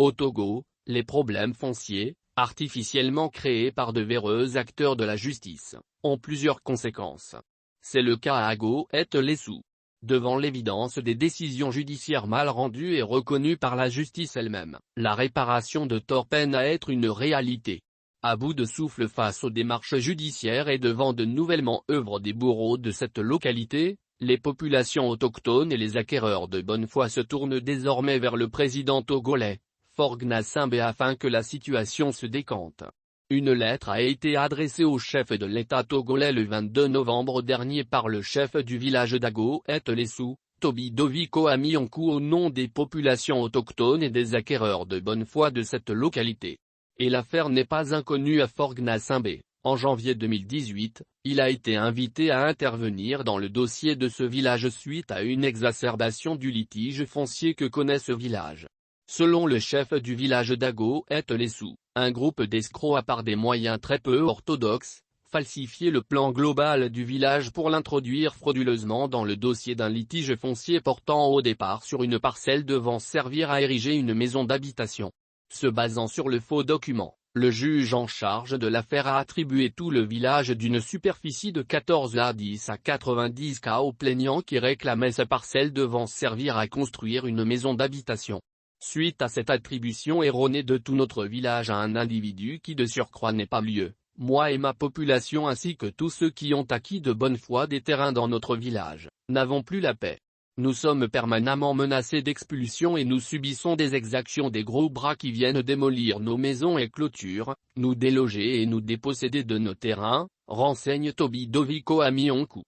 Au Togo, les problèmes fonciers, artificiellement créés par de véreux acteurs de la justice, ont plusieurs conséquences. C'est le cas à Ago-et-Lessou. Devant l'évidence des décisions judiciaires mal rendues et reconnues par la justice elle-même, la réparation de tort peine à être une réalité. À bout de souffle face aux démarches judiciaires et devant de nouvellement œuvres des bourreaux de cette localité, les populations autochtones et les acquéreurs de bonne foi se tournent désormais vers le président togolais, Faure Gnassingbé, afin que la situation se décante. Une lettre a été adressée au chef de l'État togolais le 22 novembre dernier par le chef du village d'Ago-et-Lessou, Toby Doviko Amionkou, au nom des populations autochtones et des acquéreurs de bonne foi de cette localité. Et l'affaire n'est pas inconnue à Faure Gnassingbé. En janvier 2018, il a été invité à intervenir dans le dossier de ce village suite à une exacerbation du litige foncier que connaît ce village. Selon le chef du village d'Ago-et-Lessou, un groupe d'escrocs a par des moyens très peu orthodoxes, falsifié le plan global du village pour l'introduire frauduleusement dans le dossier d'un litige foncier portant au départ sur une parcelle devant servir à ériger une maison d'habitation. Se basant sur le faux document, le juge en charge de l'affaire a attribué tout le village d'une superficie de 14 à 10 à 90 ca au plaignant qui réclamait sa parcelle devant servir à construire une maison d'habitation. Suite à cette attribution erronée de tout notre village à un individu qui de surcroît n'est pas lieu, moi et ma population ainsi que tous ceux qui ont acquis de bonne foi des terrains dans notre village, n'avons plus la paix. Nous sommes permanemment menacés d'expulsion et nous subissons des exactions des gros bras qui viennent démolir nos maisons et clôtures, nous déloger et nous déposséder de nos terrains, renseigne Toby Doviko Amionkou.